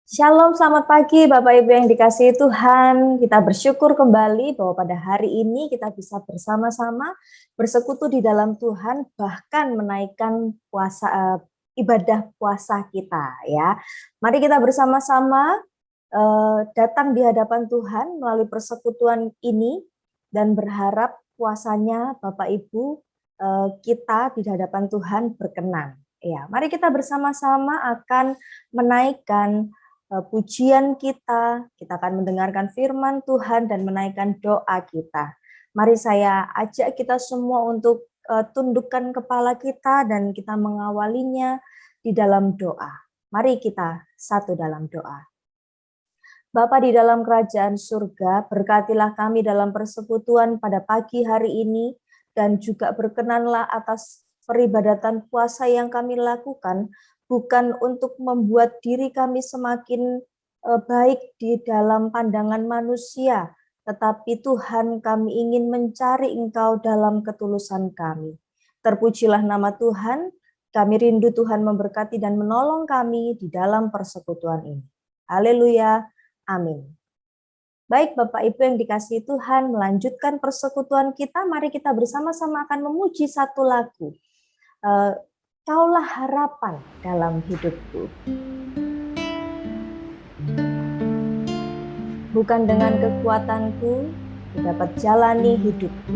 Shalom, selamat pagi Bapak Ibu yang dikasihi Tuhan. Kita bersyukur kembali bahwa pada hari ini kita bisa bersama-sama bersekutu di dalam Tuhan, bahkan menaikkan ibadah puasa kita ya. Mari kita bersama-sama datang di hadapan Tuhan melalui persekutuan ini dan berharap puasanya Bapak Ibu kita di hadapan Tuhan berkenan. Ya, mari kita bersama-sama akan menaikkan pujian kita akan mendengarkan firman Tuhan dan menaikkan doa kita. Mari saya ajak kita semua untuk tundukkan kepala kita dan kita mengawalinya di dalam doa. Mari kita satu dalam doa. Bapa di dalam kerajaan surga, berkatilah kami dalam persekutuan pada pagi hari ini, dan juga berkenanlah atas peribadatan puasa yang kami lakukan, bukan untuk membuat diri kami semakin baik di dalam pandangan manusia, tetapi Tuhan, kami ingin mencari Engkau dalam ketulusan kami. Terpujilah nama Tuhan, kami rindu Tuhan memberkati dan menolong kami di dalam persekutuan ini. Haleluya. Amin. Baik Bapak Ibu yang dikasihi Tuhan, melanjutkan persekutuan kita, mari kita bersama-sama akan memuji satu lagu. Kaulah harapan dalam hidupku. Bukan dengan kekuatanku, ku dapat jalani hidupku.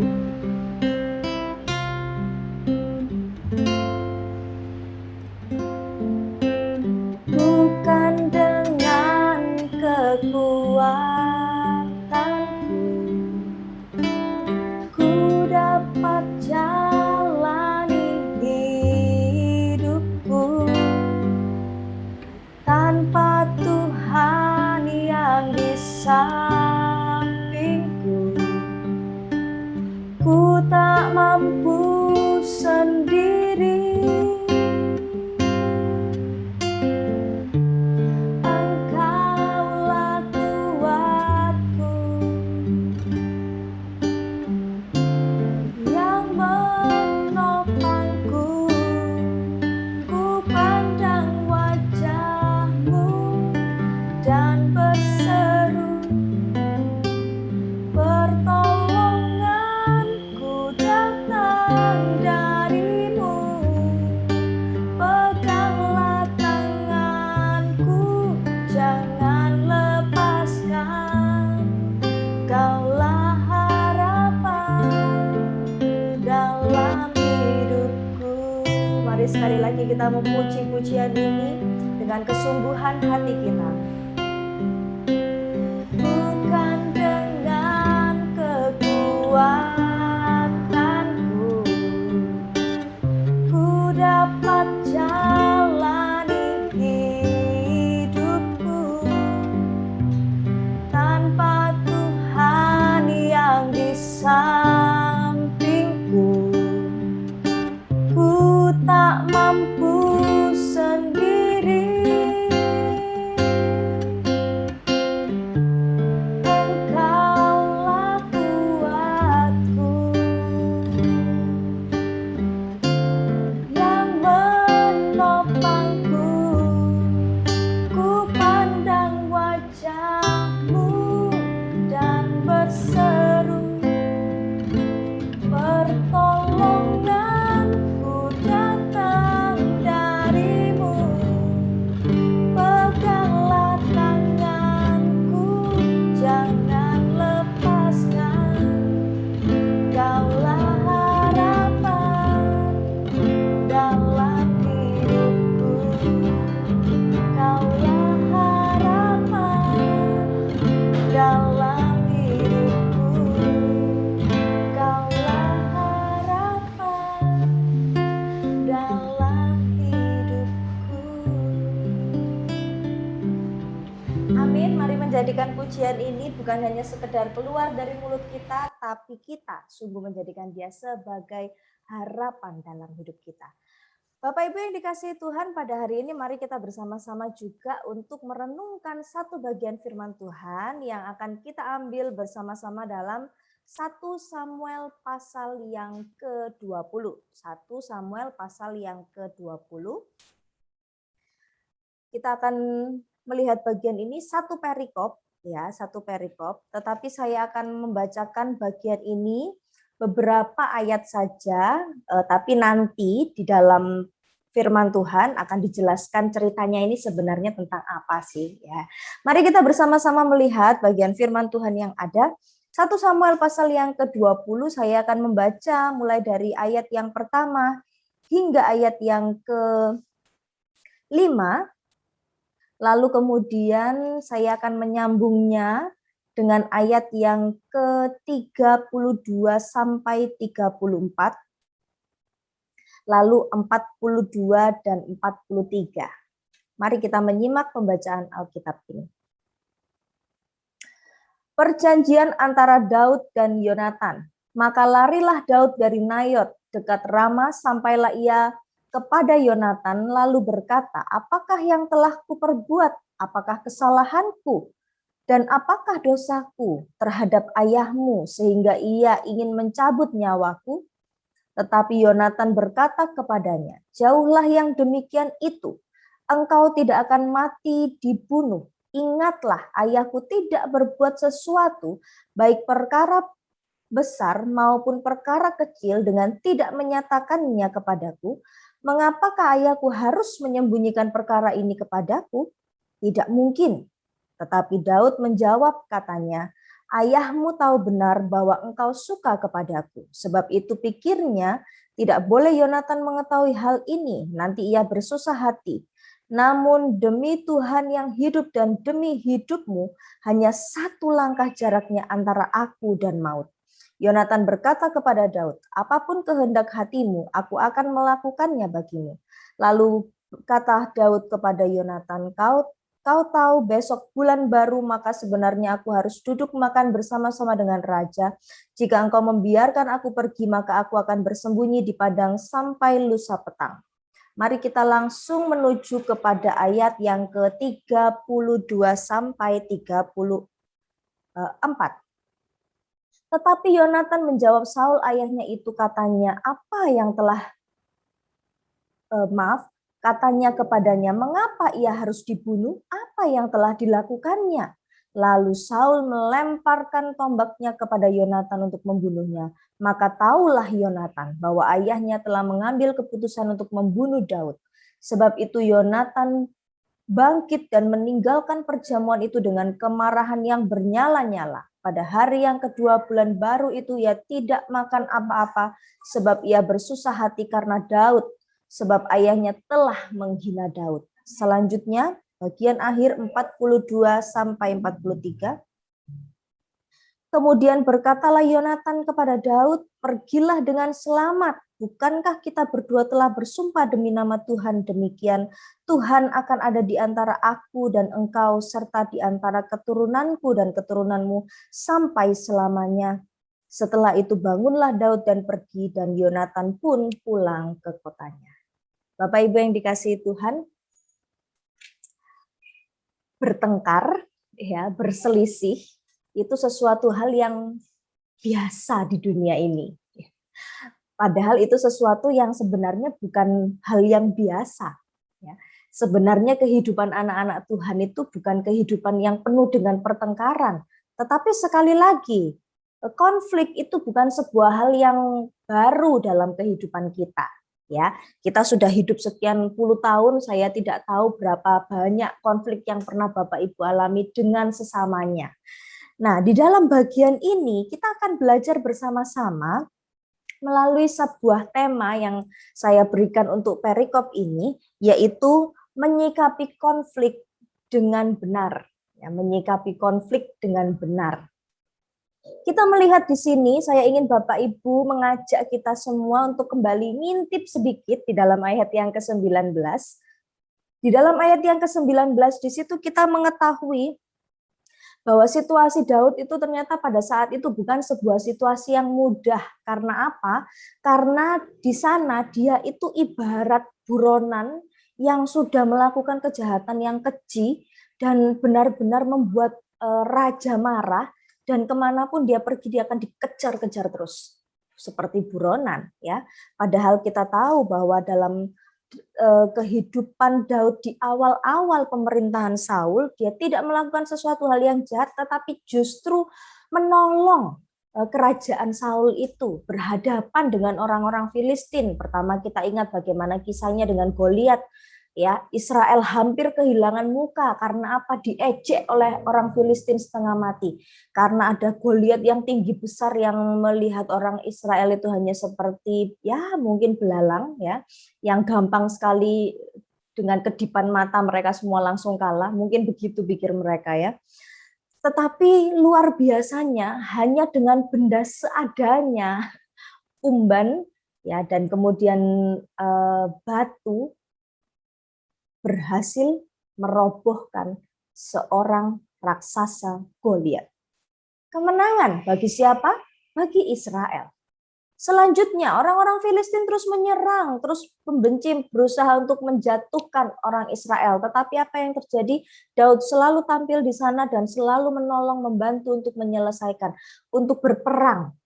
Bukan dengan kekuatanku, ku dapat jalani hidupku. Tanpa Tuhan yang di sampingku, ku tak mampu sendiri. Sekali lagi kita memuji pujian ini dengan kesungguhan hati kita. Bukan dengan kekuatanku, ku dapat jalani hidupku. Tanpa Tuhan yang di sampingku, ku tak mampu sendiri. Engkaulah kuatku yang menopangku. Ku pandang wajah-Mu dan berseru, pertolonganku datang dari-Mu. Peganglah tanganku, jangan lepaskan. Kaulah harapan dalam hidupku. Kaulah harapan dalam hidupku. Kaulah harapan dalam hidupku. Amin. Mari menjadikan pujian ini bukan hanya sekedar keluar dari mulut kita, tapi kita sungguh menjadikan dia sebagai harapan dalam hidup kita. Bapak Ibu yang dikasihi Tuhan, pada hari ini mari kita bersama-sama juga untuk merenungkan satu bagian firman Tuhan yang akan kita ambil bersama-sama dalam 1 Samuel pasal yang ke-20. 1 Samuel pasal yang ke-20. Kita akan melihat bagian ini satu perikop, ya, satu perikop, tetapi saya akan membacakan bagian ini beberapa ayat saja, tapi nanti di dalam firman Tuhan akan dijelaskan ceritanya ini sebenarnya tentang apa sih, ya. Mari kita bersama-sama melihat bagian firman Tuhan yang ada. 1 Samuel pasal yang ke-20, saya akan membaca mulai dari ayat yang pertama hingga ayat yang ke-5. Lalu kemudian saya akan menyambungnya dengan ayat yang ke-32 sampai 34, lalu 42 dan 43. Mari kita menyimak pembacaan Alkitab ini. Perjanjian antara Daud dan Yonatan. Maka larilah Daud dari Nayot dekat Rama, sampailah ia kepada Yonatan lalu berkata, apakah yang telah kuperbuat? Apakah kesalahanku? Dan apakah dosaku terhadap ayahmu sehingga ia ingin mencabut nyawaku? Tetapi Yonatan berkata kepadanya, jauhlah yang demikian itu. Engkau tidak akan mati dibunuh. Ingatlah, ayahku tidak berbuat sesuatu, baik perkara besar maupun perkara kecil dengan tidak menyatakannya kepadaku. Mengapakah ayahku harus menyembunyikan perkara ini kepadaku? Tidak mungkin. Tetapi Daud menjawab katanya, ayahmu tahu benar bahwa engkau suka kepadaku. Sebab itu pikirnya tidak boleh Yonatan mengetahui hal ini. Nanti ia bersusah hati. Namun demi Tuhan yang hidup dan demi hidupmu, hanya satu langkah jaraknya antara aku dan maut. Yonatan berkata kepada Daud, apapun kehendak hatimu, aku akan melakukannya bagimu. Lalu kata Daud kepada Yonatan, kau tahu besok bulan baru, maka sebenarnya aku harus duduk makan bersama-sama dengan raja. Jika engkau membiarkan aku pergi, maka aku akan bersembunyi di padang sampai lusa petang. Mari kita langsung menuju kepada ayat yang ke-32 sampai 34. Tetapi Yonatan menjawab Saul ayahnya itu, katanya, apa yang telah katanya kepadanya, mengapa ia harus dibunuh? Apa yang telah dilakukannya? Lalu Saul melemparkan tombaknya kepada Yonatan untuk membunuhnya. Maka tahulah Yonatan bahwa ayahnya telah mengambil keputusan untuk membunuh Daud. Sebab itu Yonatan bangkit dan meninggalkan perjamuan itu dengan kemarahan yang bernyala-nyala. Pada hari yang kedua bulan baru itu ia tidak makan apa-apa, sebab ia bersusah hati karena Daud, sebab ayahnya telah menghina Daud. Selanjutnya bagian akhir 42 sampai 43. Kemudian berkatalah Yonatan kepada Daud, pergilah dengan selamat. Bukankah kita berdua telah bersumpah demi nama Tuhan demikian, Tuhan akan ada di antara aku dan engkau serta di antara keturunanku dan keturunanmu sampai selamanya. Setelah itu bangunlah Daud dan pergi, dan Yonatan pun pulang ke kotanya. Bapak Ibu yang dikasihi Tuhan, bertengkar, ya, berselisih, itu sesuatu hal yang biasa di dunia ini. Padahal itu sesuatu yang sebenarnya bukan hal yang biasa. Sebenarnya kehidupan anak-anak Tuhan itu bukan kehidupan yang penuh dengan pertengkaran. Tetapi sekali lagi, konflik itu bukan sebuah hal yang baru dalam kehidupan kita. Ya, kita sudah hidup sekian puluh tahun, saya tidak tahu berapa banyak konflik yang pernah Bapak Ibu alami dengan sesamanya. Nah, di dalam bagian ini kita akan belajar bersama-sama melalui sebuah tema yang saya berikan untuk perikop ini, yaitu menyikapi konflik dengan benar. Ya, menyikapi konflik dengan benar. Kita melihat di sini, saya ingin Bapak Ibu mengajak kita semua untuk kembali ngintip sedikit di dalam ayat yang ke-19. Di dalam ayat yang ke-19 di situ kita mengetahui bahwa situasi Daud itu ternyata pada saat itu bukan sebuah situasi yang mudah. Karena apa? Karena di sana dia itu ibarat buronan yang sudah melakukan kejahatan yang keji dan benar-benar membuat raja marah, dan kemanapun dia pergi dia akan dikejar-kejar terus seperti buronan, ya. Padahal kita tahu bahwa dalam kehidupan Daud di awal-awal pemerintahan Saul, dia tidak melakukan sesuatu hal yang jahat, tetapi justru menolong kerajaan Saul itu berhadapan dengan orang-orang Filistin. Pertama kita ingat bagaimana kisahnya dengan Goliat. Ya, Israel hampir kehilangan muka karena apa? Diejek oleh orang Filistin setengah mati. Karena ada Goliat yang tinggi besar yang melihat orang Israel itu hanya seperti ya mungkin belalang ya, yang gampang sekali dengan kedipan mata mereka semua langsung kalah. Mungkin begitu pikir mereka ya. Tetapi luar biasanya hanya dengan benda seadanya, umban ya dan kemudian batu berhasil merobohkan seorang raksasa Goliat. Kemenangan bagi siapa? Bagi Israel. Selanjutnya orang-orang Filistin terus menyerang, terus membenci, berusaha untuk menjatuhkan orang Israel. Tetapi apa yang terjadi? Daud selalu tampil di sana dan selalu menolong, membantu untuk menyelesaikan, untuk berperang.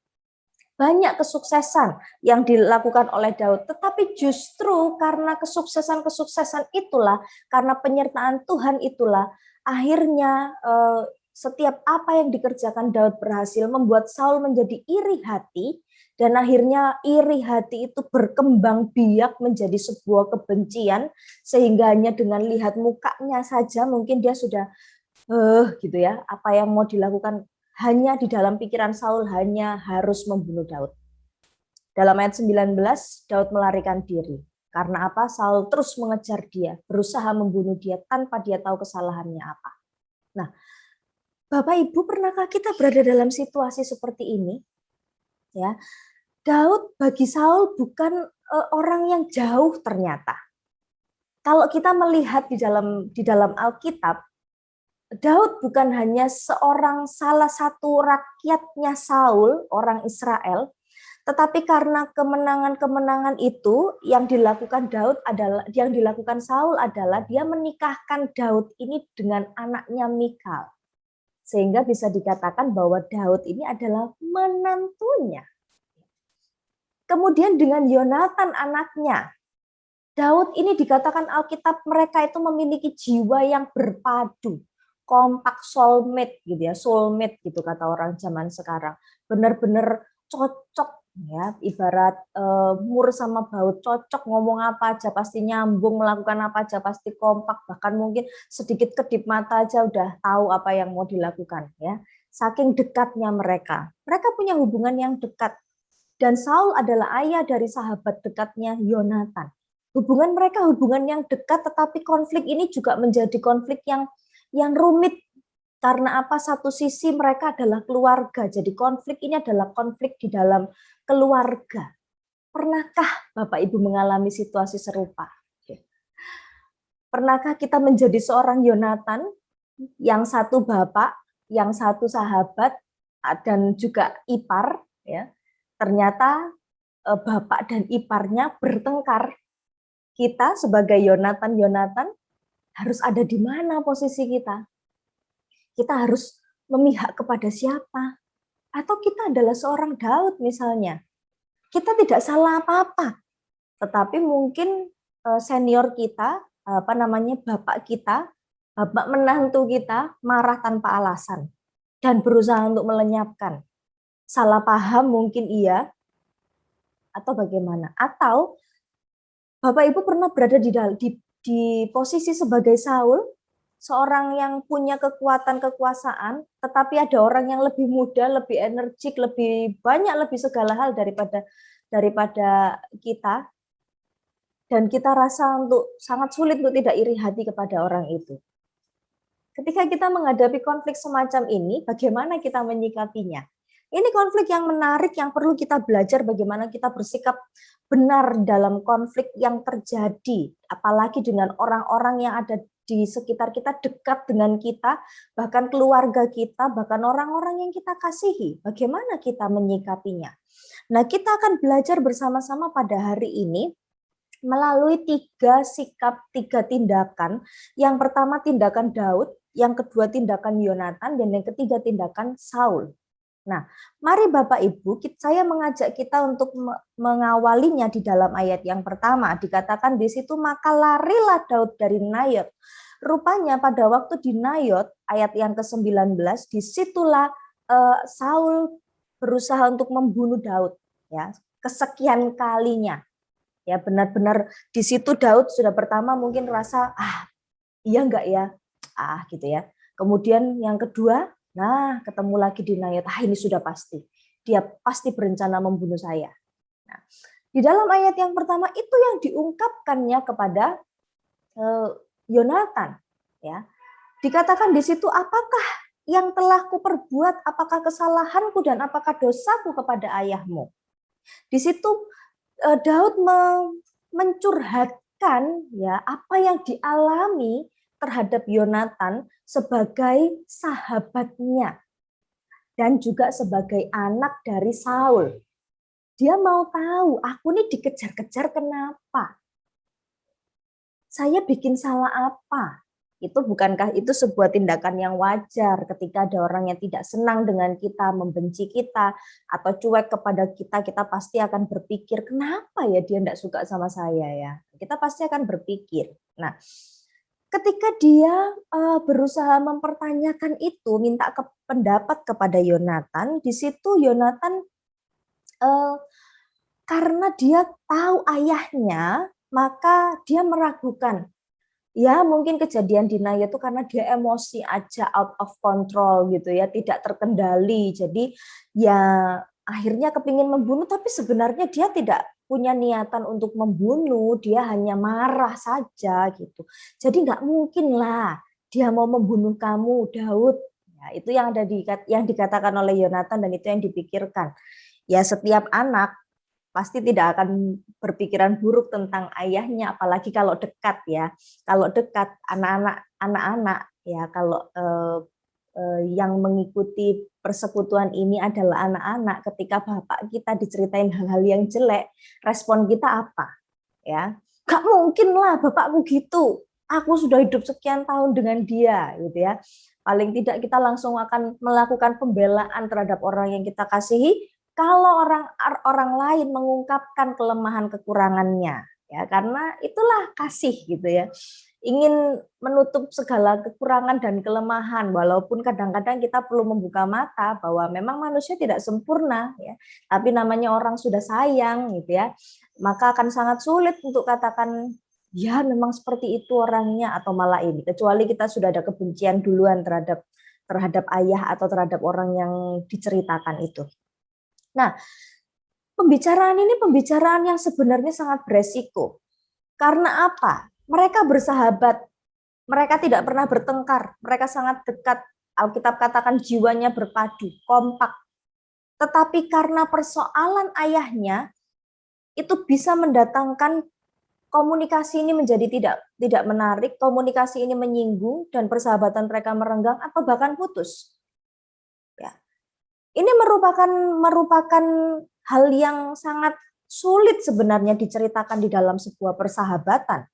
Banyak kesuksesan yang dilakukan oleh Daud. Tetapi justru karena kesuksesan-kesuksesan itulah, karena penyertaan Tuhan itulah, akhirnya setiap apa yang dikerjakan Daud berhasil membuat Saul menjadi iri hati, dan akhirnya iri hati itu berkembang biak menjadi sebuah kebencian, sehingga hanya dengan lihat mukanya saja mungkin dia sudah gitu ya, apa yang mau dilakukan hanya di dalam pikiran Saul hanya harus membunuh Daud. Dalam ayat 19, Daud melarikan diri. Karena apa? Saul terus mengejar dia, berusaha membunuh dia tanpa dia tahu kesalahannya apa. Nah, Bapak Ibu, pernahkah kita berada dalam situasi seperti ini? Ya, Daud bagi Saul bukan orang yang jauh ternyata. Kalau kita melihat di dalam Alkitab, Daud bukan hanya salah satu rakyatnya Saul, orang Israel, tetapi karena kemenangan-kemenangan itu yang dilakukan Saul adalah dia menikahkan Daud ini dengan anaknya Mikal. Sehingga bisa dikatakan bahwa Daud ini adalah menantunya. Kemudian dengan Yonatan anaknya, Daud ini dikatakan Alkitab mereka itu memiliki jiwa yang berpadu, kompak, soulmate gitu ya, soulmate gitu kata orang zaman sekarang. Benar-benar cocok ya, ibarat mur sama baut, cocok, ngomong apa aja pasti nyambung, melakukan apa aja pasti kompak, bahkan mungkin sedikit kedip mata aja udah tahu apa yang mau dilakukan ya. Saking dekatnya mereka. Mereka punya hubungan yang dekat. Dan Saul adalah ayah dari sahabat dekatnya Yonatan. Hubungan mereka hubungan yang dekat, tetapi konflik ini juga menjadi konflik yang rumit. Karena apa? Satu sisi mereka adalah keluarga. Jadi konflik ini adalah konflik di dalam keluarga. Pernahkah Bapak Ibu mengalami situasi serupa? Pernahkah kita menjadi seorang Yonatan, yang satu bapak, yang satu sahabat, dan juga ipar, ya? Ternyata bapak dan iparnya bertengkar. Kita sebagai Yonatan harus ada di mana posisi kita? Kita harus memihak kepada siapa? Atau kita adalah seorang Daud misalnya. Kita tidak salah apa-apa. Tetapi mungkin senior kita, bapak kita, bapak menantu kita marah tanpa alasan dan berusaha untuk melenyapkan. Salah paham mungkin iya, atau bagaimana? Atau Bapak Ibu pernah berada di posisi sebagai Saul, seorang yang punya kekuatan kekuasaan, tetapi ada orang yang lebih muda, lebih energik, lebih banyak, lebih segala hal daripada kita, dan kita rasa sangat sulit untuk tidak iri hati kepada orang itu. Ketika kita menghadapi konflik semacam ini, bagaimana kita menyikapinya? Ini konflik yang menarik yang perlu kita belajar bagaimana kita bersikap benar dalam konflik yang terjadi, apalagi dengan orang-orang yang ada di sekitar kita, dekat dengan kita, bahkan keluarga kita, bahkan orang-orang yang kita kasihi. Bagaimana kita menyikapinya? Nah, kita akan belajar bersama-sama pada hari ini melalui 3 sikap, 3 tindakan. Yang pertama tindakan Daud, yang kedua tindakan Yonatan, dan yang ketiga tindakan Saul. Nah, mari Bapak Ibu, saya mengajak kita untuk mengawalinya di dalam ayat yang pertama. Dikatakan di situ, maka larilah Daud dari Nayot. Rupanya pada waktu di Nayot, ayat yang ke-19, disitulah Saul berusaha untuk membunuh Daud. Ya, kesekian kalinya. Ya, benar-benar di situ Daud sudah pertama mungkin rasa, iya enggak ya? Gitu ya. Kemudian yang kedua, nah ketemu lagi di Nayot, ini sudah pasti. Dia pasti berencana membunuh saya. Nah, di dalam ayat yang pertama itu yang diungkapkannya kepada Yonatan. Ya, dikatakan di situ, apakah yang telah kuperbuat, apakah kesalahanku dan apakah dosaku kepada ayahmu? Di situ Daud mencurhatkan ya apa yang dialami terhadap Yonatan sebagai sahabatnya dan juga sebagai anak dari Saul. Dia mau tahu, aku nih dikejar-kejar kenapa? Saya bikin salah apa? Bukankah itu sebuah tindakan yang wajar ketika ada orang yang tidak senang dengan kita, membenci kita, atau cuek kepada kita, kita pasti akan berpikir, kenapa ya dia tidak suka sama saya ya? Kita pasti akan berpikir. Nah, ketika dia berusaha mempertanyakan itu, minta pendapat kepada Yonatan, di situ Yonatan karena dia tahu ayahnya, maka dia meragukan. Ya mungkin kejadian di Naya itu karena dia emosi aja, out of control gitu ya, tidak terkendali. Jadi ya akhirnya kepingin membunuh, tapi sebenarnya dia tidak punya niatan untuk membunuh, dia hanya marah saja gitu. Jadi nggak mungkin lah dia mau membunuh kamu, Daud. Ya, itu yang yang dikatakan oleh Yonatan dan itu yang dipikirkan. Ya setiap anak pasti tidak akan berpikiran buruk tentang ayahnya, apalagi kalau dekat ya. Kalau dekat anak-anak ya, kalau yang mengikuti persekutuan ini adalah anak-anak, ketika bapak kita diceritain hal-hal yang jelek, respon kita apa? Ya, gak mungkin lah bapakku gitu. Aku sudah hidup sekian tahun dengan dia, gitu ya. Paling tidak kita langsung akan melakukan pembelaan terhadap orang yang kita kasihi, kalau orang lain mengungkapkan kelemahan kekurangannya, ya karena itulah kasih gitu ya, ingin menutup segala kekurangan dan kelemahan, walaupun kadang-kadang kita perlu membuka mata bahwa memang manusia tidak sempurna ya, tapi namanya orang sudah sayang gitu ya, maka akan sangat sulit untuk katakan ya memang seperti itu orangnya atau malah ini, kecuali kita sudah ada kebencian duluan terhadap ayah atau terhadap orang yang diceritakan itu. Nah, pembicaraan ini pembicaraan yang sebenarnya sangat beresiko. Karena apa? Mereka bersahabat, mereka tidak pernah bertengkar, mereka sangat dekat. Alkitab katakan jiwanya berpadu, kompak. Tetapi karena persoalan ayahnya, itu bisa mendatangkan komunikasi ini menjadi tidak menarik, komunikasi ini menyinggung, dan persahabatan mereka merenggang atau bahkan putus. Ya. Ini merupakan hal yang sangat sulit sebenarnya diceritakan di dalam sebuah persahabatan.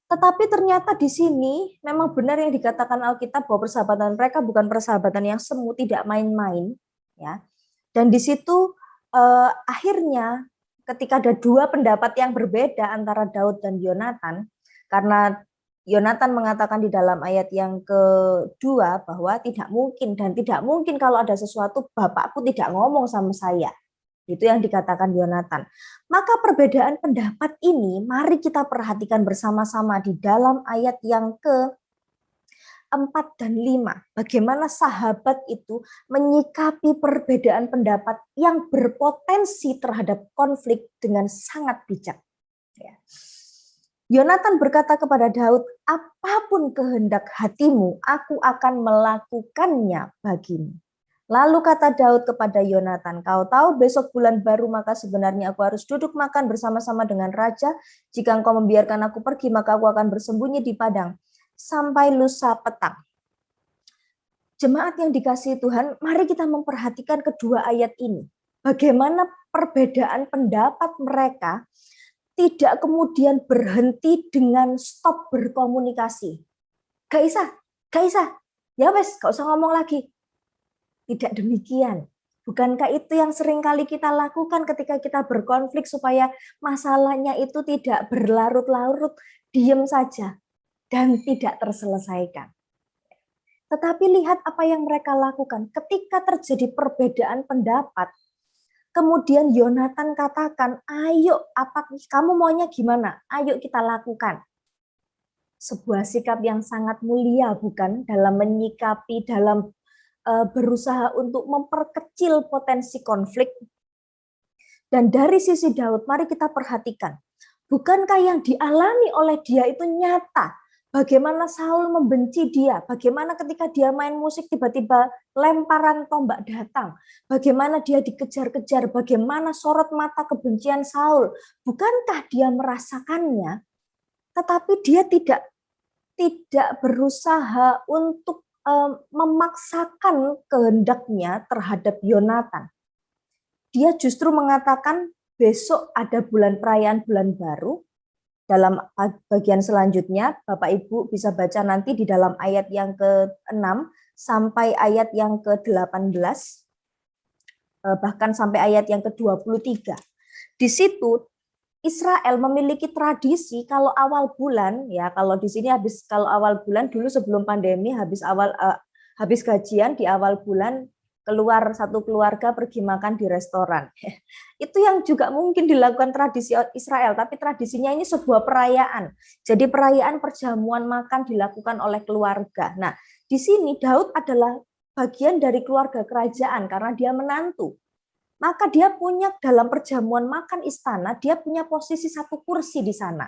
Tetapi ternyata di sini memang benar yang dikatakan Alkitab bahwa persahabatan mereka bukan persahabatan yang semu, tidak main-main, ya. Dan di situ akhirnya ketika ada dua pendapat yang berbeda antara Daud dan Yonatan, karena Yonatan mengatakan di dalam ayat yang kedua bahwa tidak mungkin kalau ada sesuatu bapakku tidak ngomong sama saya. Itu yang dikatakan Yonatan. Maka perbedaan pendapat ini mari kita perhatikan bersama-sama di dalam ayat yang ke-4 dan 5. Bagaimana sahabat itu menyikapi perbedaan pendapat yang berpotensi terhadap konflik dengan sangat bijak. Ya. Yonatan berkata kepada Daud, apapun kehendak hatimu, aku akan melakukannya bagimu. Lalu kata Daud kepada Yonatan, kau tahu besok bulan baru, maka sebenarnya aku harus duduk makan bersama-sama dengan raja. Jika engkau membiarkan aku pergi, maka aku akan bersembunyi di padang sampai lusa petang. Jemaat yang dikasihi Tuhan, mari kita memperhatikan kedua ayat ini. Bagaimana perbedaan pendapat mereka tidak kemudian berhenti dengan stop berkomunikasi. Gak isa, ya wes, gak usah ngomong lagi. Tidak demikian. Bukankah itu yang sering kali kita lakukan ketika kita berkonflik supaya masalahnya itu tidak berlarut-larut, diam saja dan tidak terselesaikan. Tetapi lihat apa yang mereka lakukan. Ketika terjadi perbedaan pendapat, kemudian Yonatan katakan, ayo apa kamu maunya gimana? Ayo kita lakukan. Sebuah sikap yang sangat mulia bukan dalam menyikapi, dalam berusaha untuk memperkecil potensi konflik. Dan dari sisi Daud, mari kita perhatikan. Bukankah yang dialami oleh dia itu nyata? Bagaimana Saul membenci dia? Bagaimana ketika dia main musik tiba-tiba lemparan tombak datang? Bagaimana dia dikejar-kejar? Bagaimana sorot mata kebencian Saul? Bukankah dia merasakannya? Tetapi dia tidak berusaha untuk memaksakan kehendaknya terhadap Yonatan. Dia justru mengatakan besok ada perayaan bulan baru. Dalam bagian selanjutnya, Bapak Ibu bisa baca nanti di dalam ayat yang ke-6 sampai ayat yang ke-18, bahkan sampai ayat yang ke-23. Di situ Israel memiliki tradisi kalau awal bulan, ya kalau di sini kalau awal bulan dulu sebelum pandemi habis gajian di awal bulan keluar satu keluarga pergi makan di restoran. Itu yang juga mungkin dilakukan tradisi Israel, tapi tradisinya ini sebuah perayaan. Jadi perayaan perjamuan makan dilakukan oleh keluarga. Nah, di sini Daud adalah bagian dari keluarga kerajaan karena dia menantu. Maka dia punya dalam perjamuan makan istana, dia punya posisi satu kursi di sana.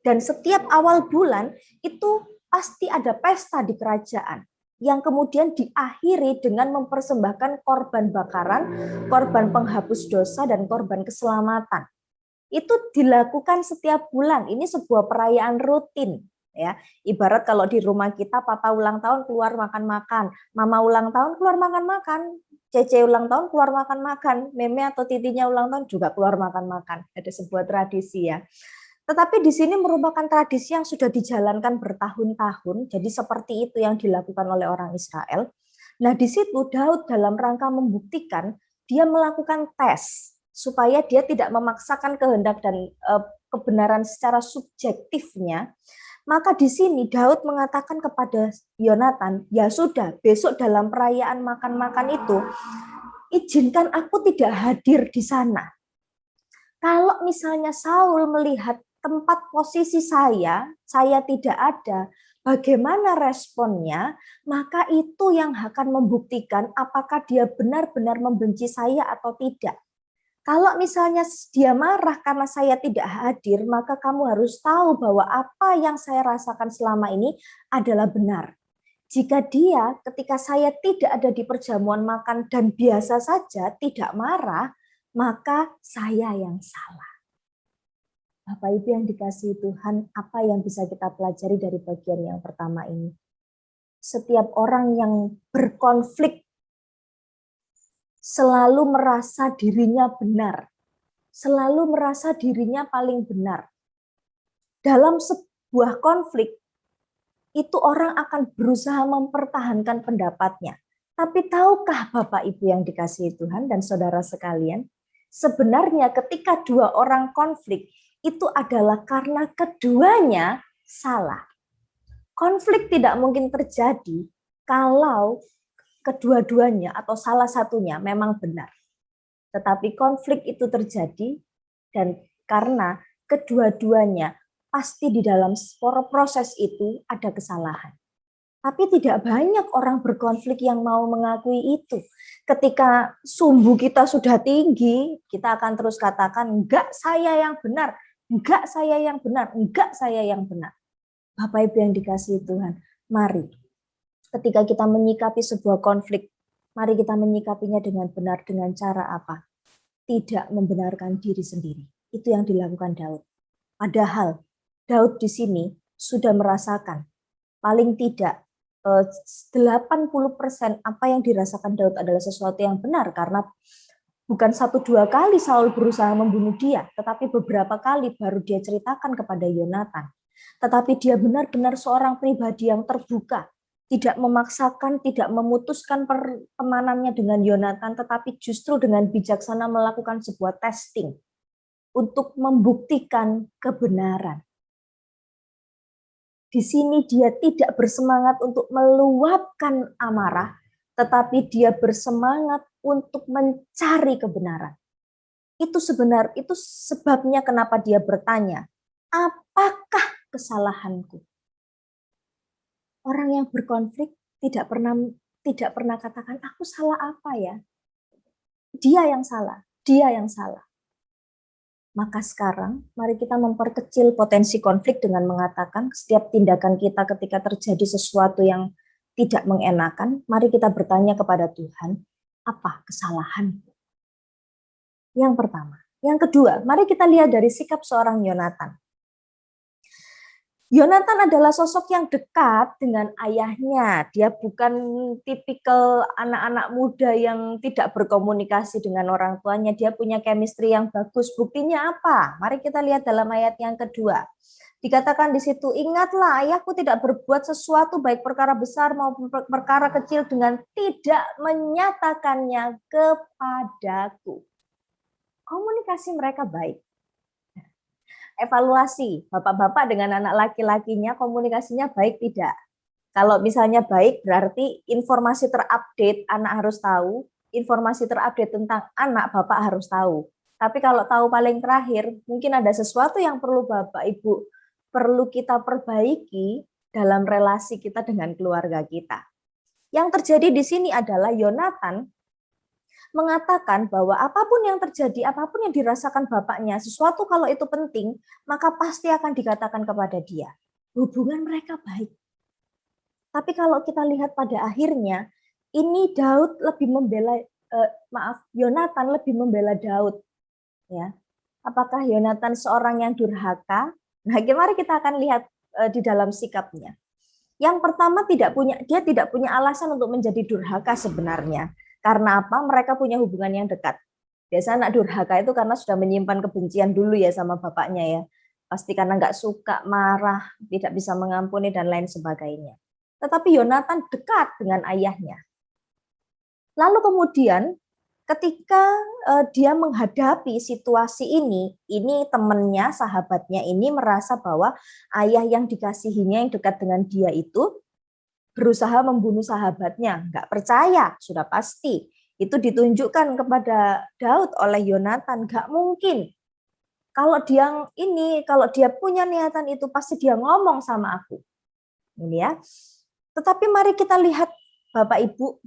Dan setiap awal bulan itu pasti ada pesta di kerajaan yang kemudian diakhiri dengan mempersembahkan korban bakaran, korban penghapus dosa, dan korban keselamatan. Itu dilakukan setiap bulan. Ini sebuah perayaan rutin. Ya, ibarat kalau di rumah kita papa ulang tahun keluar makan-makan, mama ulang tahun keluar makan-makan, Cece ulang tahun keluar makan-makan, meme atau titinya ulang tahun juga keluar makan-makan. Ada sebuah tradisi ya. Tetapi di sini merupakan tradisi yang sudah dijalankan bertahun-tahun, jadi seperti itu yang dilakukan oleh orang Israel. Nah, di situ Daud dalam rangka membuktikan dia melakukan tes supaya dia tidak memaksakan kehendak dan kebenaran secara subjektifnya. Maka di sini Daud mengatakan kepada Yonatan, ya sudah, besok dalam perayaan makan-makan itu, izinkan aku tidak hadir di sana. Kalau misalnya Saul melihat tempat posisi saya tidak ada, bagaimana responnya, maka itu yang akan membuktikan apakah dia benar-benar membenci saya atau tidak. Kalau misalnya dia marah karena saya tidak hadir, maka kamu harus tahu bahwa apa yang saya rasakan selama ini adalah benar. Jika dia ketika saya tidak ada di perjamuan makan dan biasa saja tidak marah, maka saya yang salah. Bapak Ibu yang dikasihi Tuhan, apa yang bisa kita pelajari dari bagian yang pertama ini? Setiap orang yang berkonflik selalu merasa dirinya benar, selalu merasa dirinya paling benar. Dalam sebuah konflik, itu orang akan berusaha mempertahankan pendapatnya. Tapi tahukah Bapak Ibu yang dikasihi Tuhan dan saudara sekalian, sebenarnya ketika dua orang konflik, itu adalah karena keduanya salah. Konflik tidak mungkin terjadi kalau kedua-duanya atau salah satunya memang benar. Tetapi konflik itu terjadi dan karena kedua-duanya pasti di dalam proses itu ada kesalahan. Tapi tidak banyak orang berkonflik yang mau mengakui itu. Ketika sumbu kita sudah tinggi, kita akan terus katakan, enggak saya yang benar, enggak saya yang benar, enggak saya yang benar. Bapak Ibu yang dikasihi Tuhan, mari ketika kita menyikapi sebuah konflik, mari kita menyikapinya dengan benar dengan cara apa? Tidak membenarkan diri sendiri. Itu yang dilakukan Daud. Padahal Daud di sini sudah merasakan paling tidak 80% apa yang dirasakan Daud adalah sesuatu yang benar karena bukan 1-2 kali Saul berusaha membunuh dia, tetapi beberapa kali baru dia ceritakan kepada Yonatan. Tetapi dia benar-benar seorang pribadi yang terbuka. tidak memaksakan, tidak memutuskan pertemanannya dengan Yonatan, tetapi justru dengan bijaksana melakukan sebuah testing untuk membuktikan kebenaran. Di sini dia tidak bersemangat untuk meluapkan amarah, tetapi dia bersemangat untuk mencari kebenaran. Itu sebabnya kenapa dia bertanya, apakah kesalahanku? Orang yang berkonflik tidak pernah katakan aku salah apa ya? Dia yang salah, dia yang salah. Maka sekarang, mari kita memperkecil potensi konflik dengan mengatakan setiap tindakan kita ketika terjadi sesuatu yang tidak mengenakan, mari kita bertanya kepada Tuhan, apa kesalahanku? Yang pertama. Yang kedua, mari kita lihat dari sikap seorang Yonatan. Yonatan adalah sosok yang dekat dengan ayahnya. Dia bukan tipikal anak-anak muda yang tidak berkomunikasi dengan orang tuanya. Dia punya chemistry yang bagus. Buktinya apa? Mari kita lihat dalam ayat yang kedua. Dikatakan di situ, ingatlah ayahku tidak berbuat sesuatu baik perkara besar maupun perkara kecil dengan tidak menyatakannya kepadaku. Komunikasi mereka baik. Evaluasi bapak-bapak dengan anak laki-lakinya komunikasinya baik tidak? Kalau misalnya baik berarti informasi terupdate anak harus tahu, informasi terupdate tentang anak bapak harus tahu. Tapi kalau tahu paling terakhir, mungkin ada sesuatu yang perlu bapak ibu perlu kita perbaiki dalam relasi kita dengan keluarga kita. Yang terjadi di sini adalah Yonatan mengatakan bahwa apapun yang terjadi, apapun yang dirasakan bapaknya, sesuatu kalau itu penting, maka pasti akan dikatakan kepada dia. Hubungan mereka baik. Tapi kalau kita lihat pada akhirnya, ini Daud lebih membela, Yonatan lebih membela Daud. Ya, apakah Yonatan seorang yang durhaka? Nah, mari kita akan lihat di dalam sikapnya. Yang pertama dia tidak punya alasan untuk menjadi durhaka sebenarnya. Karena apa? Mereka punya hubungan yang dekat. Biasa anak durhaka itu karena sudah menyimpan kebencian dulu ya sama bapaknya ya. Pasti karena nggak suka, marah, tidak bisa mengampuni dan lain sebagainya. Tetapi Yonatan dekat dengan ayahnya. Lalu kemudian ketika dia menghadapi situasi ini temannya, sahabatnya ini merasa bahwa ayah yang dikasihinya yang dekat dengan dia itu berusaha membunuh sahabatnya, nggak percaya, sudah pasti. Itu ditunjukkan kepada Daud oleh Yonatan, nggak mungkin. Kalau dia punya niatan itu, pasti dia ngomong sama aku. Ini ya. Tetapi mari kita lihat Bapak Ibu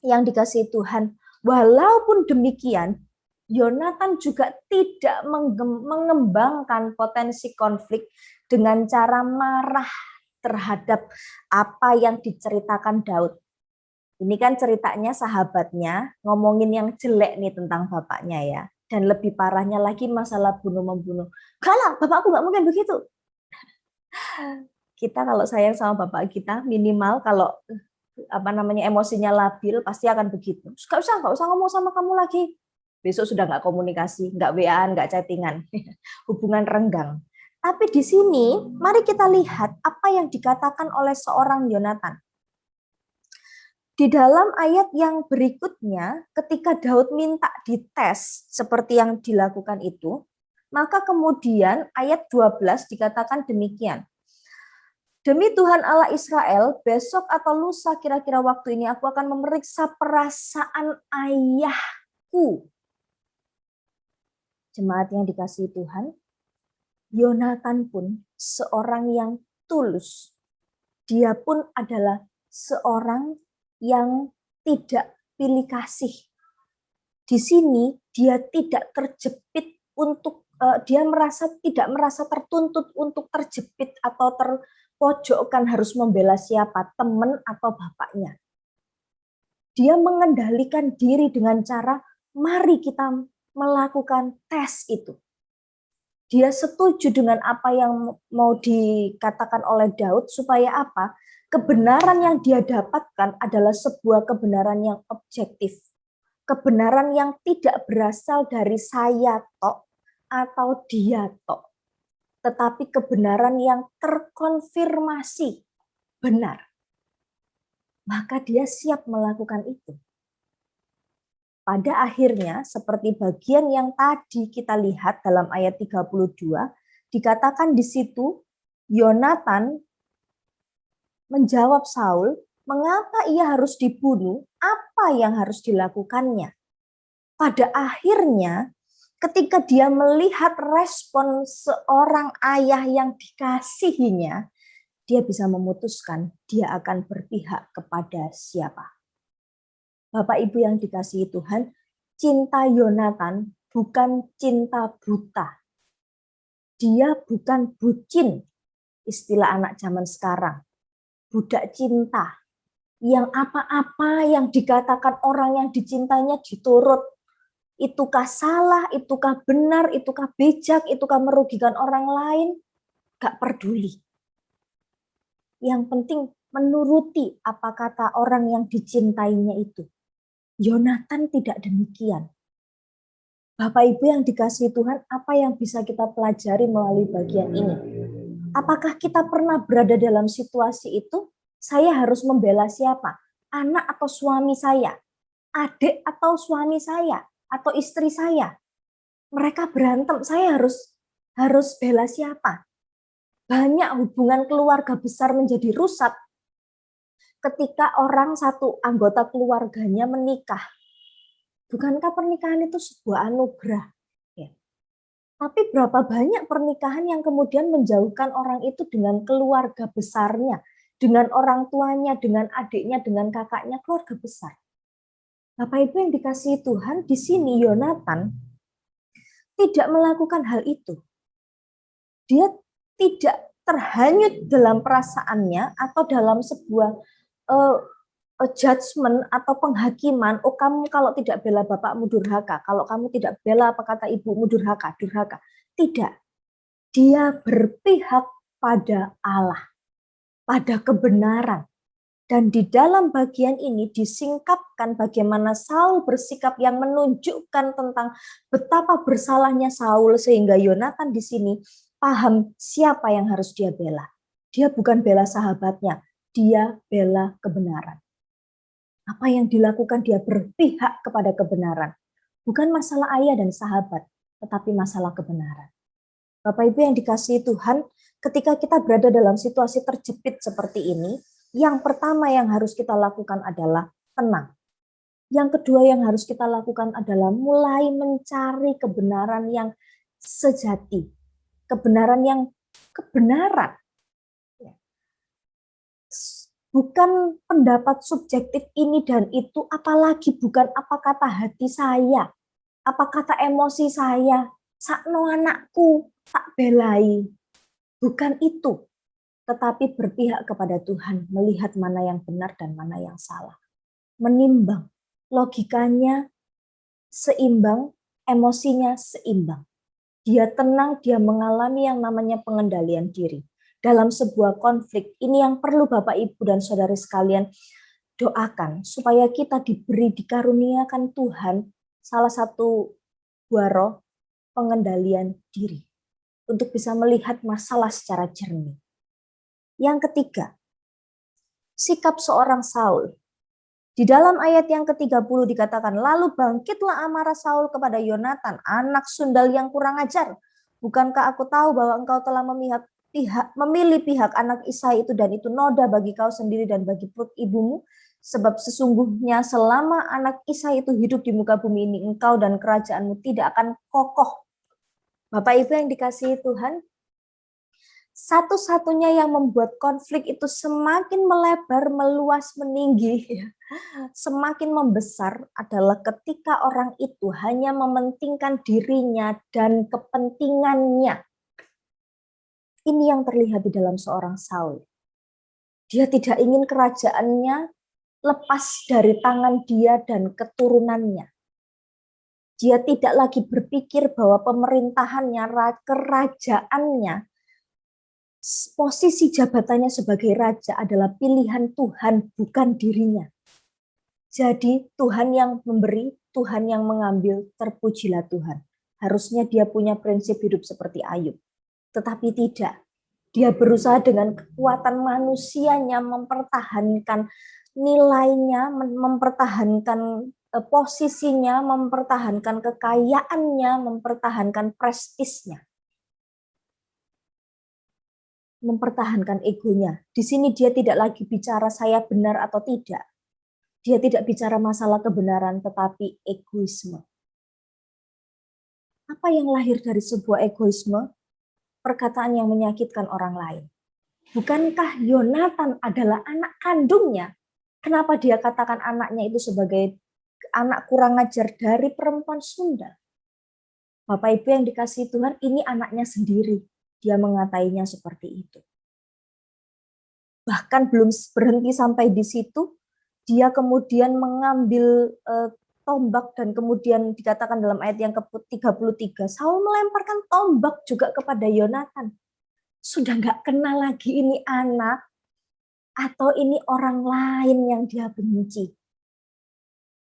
yang dikasihi Tuhan, walaupun demikian, Yonatan juga tidak mengembangkan potensi konflik dengan cara marah terhadap apa yang diceritakan Daud. Ini kan ceritanya sahabatnya ngomongin yang jelek nih tentang bapaknya ya. Dan lebih parahnya lagi masalah bunuh-membunuh. Kalah, bapakku nggak mungkin begitu. Kita kalau sayang sama bapak kita minimal kalau emosinya labil pasti akan begitu. Nggak usah ngomong sama kamu lagi. Besok sudah nggak komunikasi, nggak WA-an, nggak chattingan. Hubungan renggang. Tapi di sini, mari kita lihat apa yang dikatakan oleh seorang Yonatan. Di dalam ayat yang berikutnya, ketika Daud minta dites seperti yang dilakukan itu, maka kemudian ayat 12 dikatakan demikian. Demi Tuhan Allah Israel, besok atau lusa kira-kira waktu ini aku akan memeriksa perasaan ayahku. Jemaat yang dikasihi Tuhan, Yonatan pun seorang yang tulus. Dia pun adalah seorang yang tidak pilih kasih. Di sini dia tidak terjepit tidak merasa tertuntut untuk terjepit atau terpojokkan harus membela siapa, teman atau bapaknya. Dia mengendalikan diri dengan cara, mari kita melakukan tes itu. Dia setuju dengan apa yang mau dikatakan oleh Daud supaya apa? Kebenaran yang dia dapatkan adalah sebuah kebenaran yang objektif. Kebenaran yang tidak berasal dari saya tok atau dia tok. Tetapi kebenaran yang terkonfirmasi benar. maka dia siap melakukan itu. Pada akhirnya, seperti bagian yang tadi kita lihat dalam ayat 32, dikatakan di situ, Yonatan menjawab Saul, mengapa ia harus dibunuh? Apa yang harus dilakukannya? Pada akhirnya, ketika dia melihat respon seorang ayah yang dikasihinya, dia bisa memutuskan dia akan berpihak kepada siapa. Bapak Ibu yang dikasihi Tuhan, cinta Yonatan bukan cinta buta. Dia bukan bucin, istilah anak zaman sekarang. Budak cinta, yang apa-apa yang dikatakan orang yang dicintainya diturut. Itukah salah, itukah benar, itukah bijak, itukah merugikan orang lain, gak peduli. Yang penting menuruti apa kata orang yang dicintainya itu. Yonatan tidak demikian. Bapak Ibu yang dikasihi Tuhan, apa yang bisa kita pelajari melalui bagian ini? Apakah kita pernah berada dalam situasi itu? Saya harus membela siapa? Anak atau suami saya? Adik atau suami saya? Atau istri saya? Mereka berantem, saya harus bela siapa? Banyak hubungan keluarga besar menjadi rusak ketika satu anggota keluarganya menikah. Bukankah pernikahan itu sebuah anugerah? Ya. Tapi berapa banyak pernikahan yang kemudian menjauhkan orang itu dengan keluarga besarnya, dengan orang tuanya, dengan adiknya, dengan kakaknya, keluarga besar. Bapak Ibu yang dikasihi Tuhan, di sini Yonatan tidak melakukan hal itu. Dia tidak terhanyut dalam perasaannya atau dalam sebuah judgment atau penghakiman, oh kamu kalau tidak bela bapakmu durhaka, kalau kamu tidak bela apa kata ibumu durhaka. Tidak. Dia berpihak pada Allah, pada kebenaran. Dan di dalam bagian ini disingkapkan bagaimana Saul bersikap yang menunjukkan tentang betapa bersalahnya Saul sehingga Yonatan di sini paham siapa yang harus dia bela. Dia bukan bela sahabatnya, dia bela kebenaran. Apa yang dilakukan dia berpihak kepada kebenaran. Bukan masalah ayah dan sahabat, tetapi masalah kebenaran. Bapak Ibu yang dikasihi Tuhan, ketika kita berada dalam situasi terjepit seperti ini, yang pertama yang harus kita lakukan adalah tenang. Yang kedua yang harus kita lakukan adalah mulai mencari kebenaran yang sejati. Kebenaran yang kebenaran. Bukan pendapat subjektif ini dan itu, apalagi bukan apa kata hati saya, apa kata emosi saya, sakno anakku, tak belai. Bukan itu, tetapi berpihak kepada Tuhan, melihat mana yang benar dan mana yang salah. Menimbang, logikanya seimbang, emosinya seimbang. Dia tenang, dia mengalami yang namanya pengendalian diri. Dalam sebuah konflik, ini yang perlu Bapak, Ibu, dan Saudari sekalian doakan, supaya kita dikaruniakan Tuhan salah satu buah roh, pengendalian diri. Untuk bisa melihat masalah secara jernih. Yang ketiga, sikap seorang Saul. Di dalam ayat yang ke-30 dikatakan, lalu bangkitlah amarah Saul kepada Yonatan, anak sundal yang kurang ajar. Bukankah aku tahu bahwa engkau telah memilih pihak anak Isai itu dan itu noda bagi kau sendiri dan bagi perut ibumu? Sebab sesungguhnya selama anak Isai itu hidup di muka bumi ini, engkau dan kerajaanmu tidak akan kokoh. Bapak Ibu yang dikasihi Tuhan, satu-satunya yang membuat konflik itu semakin melebar, meluas, meninggi, semakin membesar adalah ketika orang itu hanya mementingkan dirinya dan kepentingannya. Ini yang terlihat di dalam seorang Saul. Dia tidak ingin kerajaannya lepas dari tangan dia dan keturunannya. Dia tidak lagi berpikir bahwa pemerintahannya, kerajaannya, posisi jabatannya sebagai raja adalah pilihan Tuhan, bukan dirinya. Jadi Tuhan yang memberi, Tuhan yang mengambil, terpujilah Tuhan. Harusnya dia punya prinsip hidup seperti Ayub. Tetapi tidak. Dia berusaha dengan kekuatan manusianya mempertahankan nilainya, mempertahankan posisinya, mempertahankan kekayaannya, mempertahankan prestisnya, mempertahankan egonya. Di sini dia tidak lagi bicara saya benar atau tidak. Dia tidak bicara masalah kebenaran, tetapi egoisme. Apa yang lahir dari sebuah egoisme? Perkataan yang menyakitkan orang lain. Bukankah Yonatan adalah anak kandungnya? Kenapa dia katakan anaknya itu sebagai anak kurang ajar dari perempuan Sunda? Bapak Ibu yang dikasihi Tuhan, ini anaknya sendiri. Dia mengatainya seperti itu. Bahkan belum berhenti sampai di situ, dia kemudian mengambil tombak dan kemudian dikatakan dalam ayat yang ke-33, Saul melemparkan tombak juga kepada Yonatan. Sudah nggak kenal lagi ini anak atau ini orang lain yang dia benci.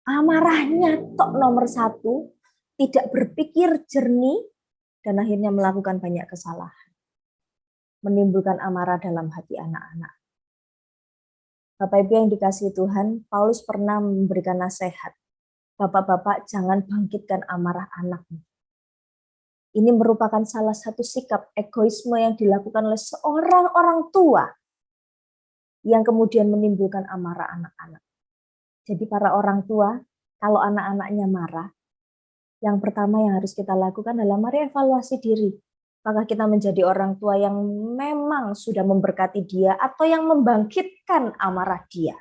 Amarahnya tok nomor satu, tidak berpikir jernih, dan akhirnya melakukan banyak kesalahan. Menimbulkan amarah dalam hati anak-anak. Bapak Ibu yang dikasihi Tuhan, Paulus pernah memberikan nasihat. Bapak-bapak jangan bangkitkan amarah anakmu. Ini merupakan salah satu sikap egoisme yang dilakukan oleh seorang orang tua yang kemudian menimbulkan amarah anak-anak. Jadi para orang tua, kalau anak-anaknya marah, yang pertama yang harus kita lakukan adalah mari evaluasi diri. Apakah kita menjadi orang tua yang memang sudah memberkati dia atau yang membangkitkan amarah dia?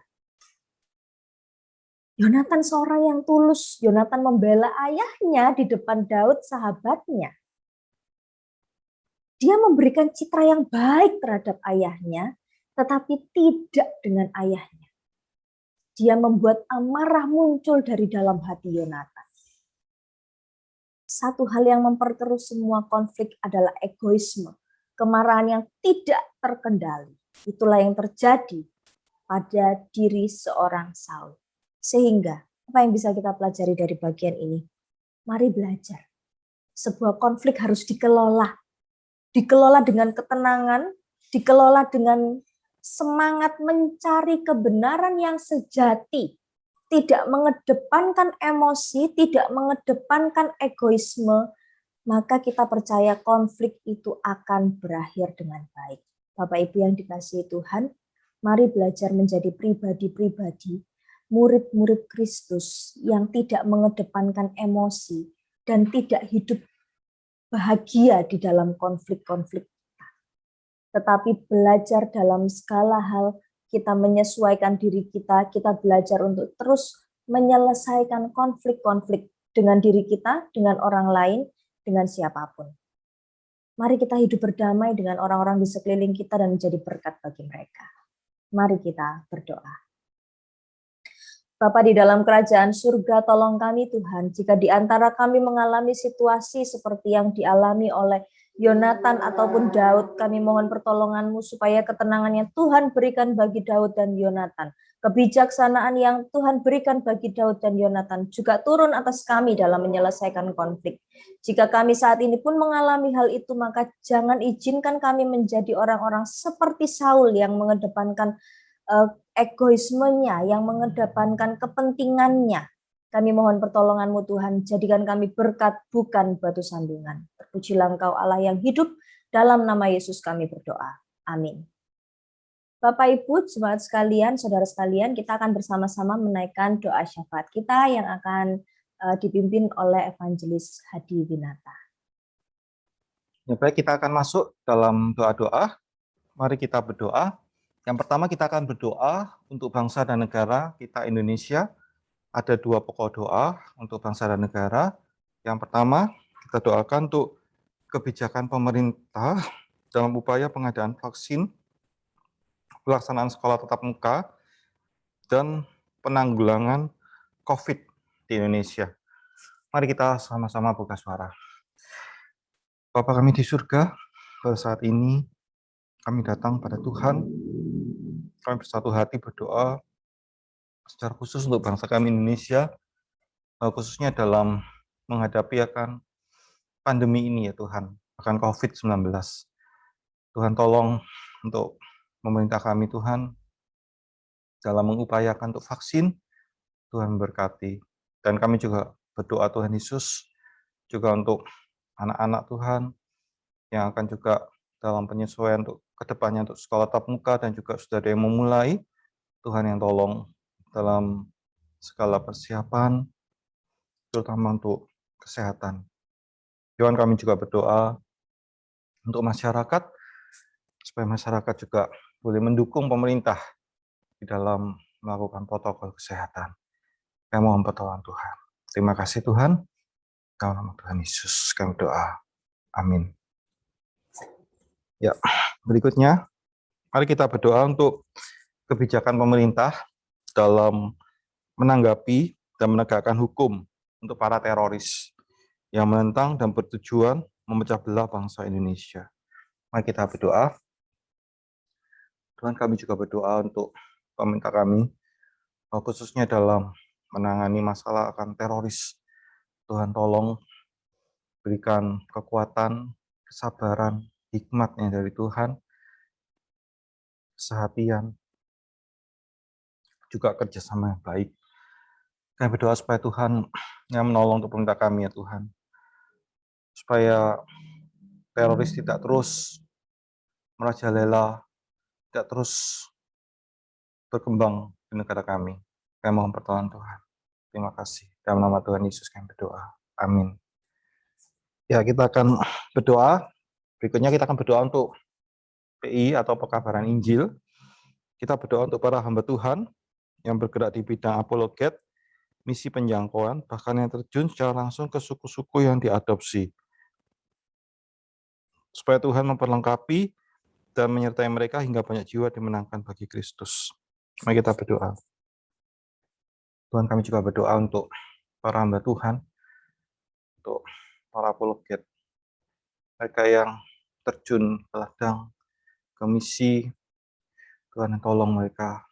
Yonatan seorang yang tulus. Yonatan membela ayahnya di depan Daud sahabatnya. Dia memberikan citra yang baik terhadap ayahnya, tetapi tidak dengan ayahnya. Dia membuat amarah muncul dari dalam hati Yonatan. Satu hal yang memperkeruh semua konflik adalah egoisme, kemarahan yang tidak terkendali. Itulah yang terjadi pada diri seorang Saul. Sehingga, apa yang bisa kita pelajari dari bagian ini? Mari belajar. Sebuah konflik harus dikelola. Dikelola dengan ketenangan, dikelola dengan semangat mencari kebenaran yang sejati. Tidak mengedepankan emosi, tidak mengedepankan egoisme, maka kita percaya konflik itu akan berakhir dengan baik. Bapak Ibu yang dikasihi Tuhan, mari belajar menjadi pribadi-pribadi, murid-murid Kristus yang tidak mengedepankan emosi dan tidak hidup bahagia di dalam konflik-konflik kita. Tetapi belajar dalam segala hal, kita menyesuaikan diri kita, kita belajar untuk terus menyelesaikan konflik-konflik dengan diri kita, dengan orang lain, dengan siapapun. Mari kita hidup berdamai dengan orang-orang di sekeliling kita dan menjadi berkat bagi mereka. Mari kita berdoa. Bapa di dalam kerajaan surga, tolong kami Tuhan, jika di antara kami mengalami situasi seperti yang dialami oleh Yonatan ataupun Daud, kami mohon pertolongan-Mu supaya ketenangan yang Tuhan berikan bagi Daud dan Yonatan, kebijaksanaan yang Tuhan berikan bagi Daud dan Yonatan juga turun atas kami dalam menyelesaikan konflik. Jika kami saat ini pun mengalami hal itu, maka jangan izinkan kami menjadi orang-orang seperti Saul yang mengedepankan egoismenya, yang mengedepankan kepentingannya. Kami mohon pertolongan-Mu Tuhan, jadikan kami berkat bukan batu sandungan. Terpujilah Engkau Allah yang hidup, dalam nama Yesus kami berdoa. Amin. Bapak Ibu, jemaat sekalian, saudara sekalian, kita akan bersama-sama menaikkan doa syafaat kita yang akan dipimpin oleh Evangelis Hadi Winata. Ya, baik, kita akan masuk dalam doa-doa. Mari kita berdoa. Yang pertama kita akan berdoa untuk bangsa dan negara kita Indonesia. Ada dua pokok doa untuk bangsa dan negara. Yang pertama, kita doakan untuk kebijakan pemerintah dalam upaya pengadaan vaksin, pelaksanaan sekolah tatap muka, dan penanggulangan COVID di Indonesia. Mari kita sama-sama buka suara. Bapa kami di surga, pada saat ini kami datang pada Tuhan. Kami bersatu hati berdoa secara khusus untuk bangsa kami Indonesia, khususnya dalam menghadapi akan pandemi ini ya Tuhan, akan COVID-19. Tuhan tolong untuk pemerintah kami Tuhan, dalam mengupayakan untuk vaksin, Tuhan berkati. Dan kami juga berdoa Tuhan Yesus juga untuk anak-anak Tuhan yang akan juga dalam penyesuaian untuk kedepannya untuk sekolah tatap muka dan juga sudah ada yang memulai. Tuhan yang tolong dalam segala persiapan, terutama untuk kesehatan. Tuhan kami juga berdoa untuk masyarakat, supaya masyarakat juga boleh mendukung pemerintah di dalam melakukan protokol kesehatan. Kami mohon pertolongan Tuhan. Terima kasih Tuhan. Dalam nama Tuhan Yesus kami doa. Amin. Ya, berikutnya, mari kita berdoa untuk kebijakan pemerintah dalam menanggapi dan menegakkan hukum untuk para teroris yang menentang dan bertujuan memecah belah bangsa Indonesia. Mari kita berdoa. Tuhan, kami juga berdoa untuk pemerintah kami, khususnya dalam menangani masalah akan teroris. Tuhan tolong berikan kekuatan, kesabaran, hikmatnya dari Tuhan, kesehatian, juga kerjasama yang baik. Kami berdoa supaya Tuhan yang menolong untuk pemerintah kami ya Tuhan. Supaya teroris tidak terus merajalela, tidak terus berkembang di negara kami. Kami mohon pertolongan Tuhan. Terima kasih. Dalam nama Tuhan Yesus kami berdoa. Amin. Ya, kita akan berdoa. Berikutnya kita akan berdoa untuk PI atau Pekabaran Injil. Kita berdoa untuk para hamba Tuhan yang bergerak di bidang apologet, misi penjangkauan, bahkan yang terjun secara langsung ke suku-suku yang diadopsi. Supaya Tuhan memperlengkapi dan menyertai mereka hingga banyak jiwa dimenangkan bagi Kristus. Mari kita berdoa. Tuhan, kami juga berdoa untuk para hamba Tuhan, untuk para apologet, mereka yang terjun ke ladang, ke misi. Tuhan tolong mereka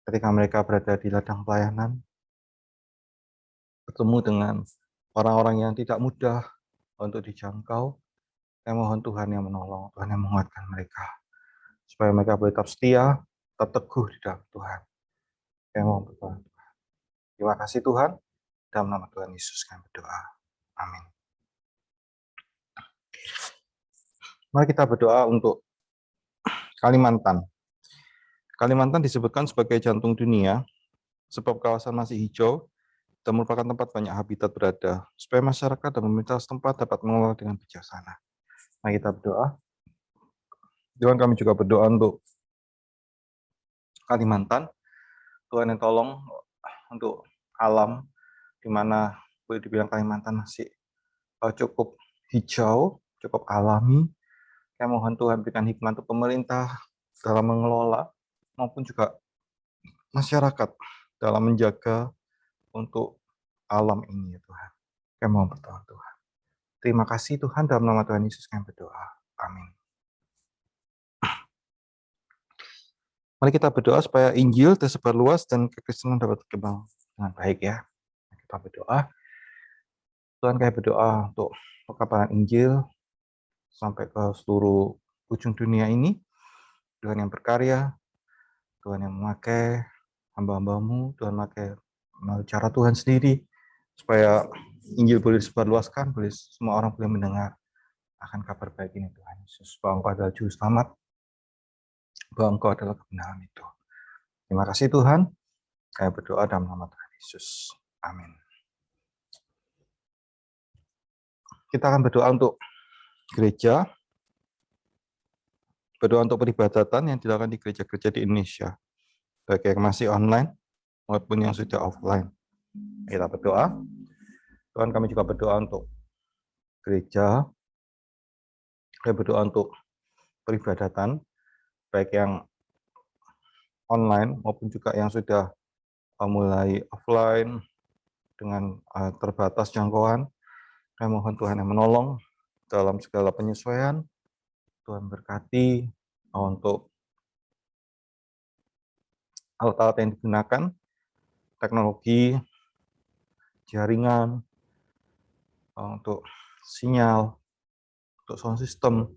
ketika mereka berada di ladang pelayanan, bertemu dengan orang-orang yang tidak mudah untuk dijangkau. Saya mohon Tuhan yang menolong, Tuhan yang menguatkan mereka, supaya mereka boleh tetap setia, tetap teguh di dalam Tuhan. Saya mohon Tuhan. Terima kasih Tuhan, dalam nama Tuhan Yesus kami berdoa. Amin. Mari kita berdoa untuk Kalimantan. Kalimantan disebutkan sebagai jantung dunia, sebab kawasan masih hijau dan merupakan tempat banyak habitat berada, supaya masyarakat dan pemerintah setempat dapat mengelola dengan bijaksana. Mari kita berdoa. Tuhan, kami juga berdoa untuk Kalimantan. Tuhan yang tolong untuk alam, di mana boleh dibilang Kalimantan masih cukup hijau, cukup alami. Saya mohon Tuhan berikan hikmat untuk pemerintah dalam mengelola, maupun juga masyarakat dalam menjaga untuk alam ini ya Tuhan. Saya mohon pertolongan Tuhan. Terima kasih Tuhan, dalam nama Tuhan Yesus kami berdoa. Amin. Mari kita berdoa supaya Injil tersebar luas dan kekristenan dapat berkembang dengan baik ya. Kita berdoa. Tuhan, kami berdoa untuk pekabaran Injil sampai ke seluruh ujung dunia ini. Tuhan yang berkarya, Tuhan yang memakai hamba-hambamu, Tuhan memakai melalui cara Tuhan sendiri, supaya Injil boleh disebarluaskan, boleh semua orang boleh mendengar akan kabar baik ini Tuhan Yesus, bahwa Engkau adalah Juru Selamat, bahwa Engkau adalah kebenaran itu. Terima kasih Tuhan, saya berdoa dalam nama Tuhan Yesus. Amin. Kita akan berdoa untuk gereja, berdoa untuk peribadatan yang dilakukan di gereja-gereja di Indonesia, baik yang masih online maupun yang sudah offline. Kita berdoa. Tuhan, kami juga berdoa untuk gereja, kami berdoa untuk peribadatan, baik yang online maupun juga yang sudah mulai offline dengan terbatas jangkauan. Kami mohon Tuhan yang menolong dalam segala penyesuaian. Tuhan berkati untuk alat-alat yang digunakan, teknologi, jaringan, untuk sinyal, untuk sound system,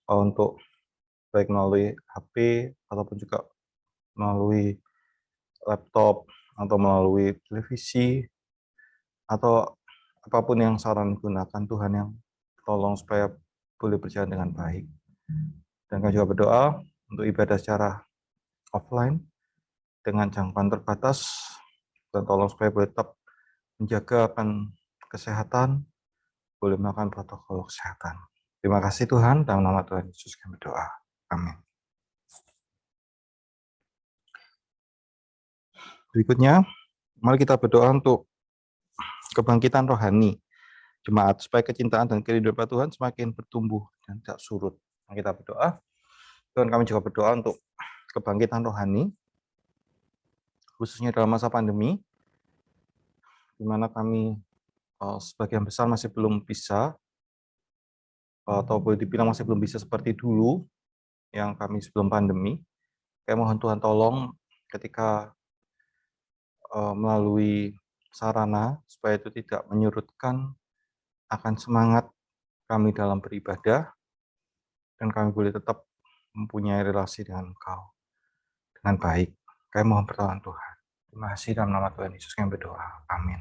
untuk baik melalui HP ataupun juga melalui laptop, atau melalui televisi, atau apapun yang saran gunakan, Tuhan yang tolong supaya boleh berjalan dengan baik. Dan kami juga berdoa untuk ibadah secara offline dengan jangkauan terbatas, dan tolong supaya boleh tetap menjaga akan kesehatan, boleh melakukan protokol kesehatan. Terima kasih Tuhan, dalam nama Tuhan Yesus kami berdoa. Amin. Berikutnya, mari kita berdoa untuk kebangkitan rohani jemaat, supaya kecintaan dan kerinduan Tuhan semakin bertumbuh dan tidak surut. Mari kita berdoa. Tuhan, kami juga berdoa untuk kebangkitan rohani, khususnya dalam masa pandemi, di mana kami sebagian besar masih belum bisa, atau boleh dibilang masih belum bisa seperti dulu, yang kami sebelum pandemi. Kami mohon Tuhan tolong ketika melalui sarana, supaya itu tidak menyurutkan akan semangat kami dalam beribadah, dan kami boleh tetap mempunyai relasi dengan Engkau dengan baik. Kami mohon pertolongan Tuhan. Terima kasih dalam nama Tuhan Yesus kami berdoa. Amin.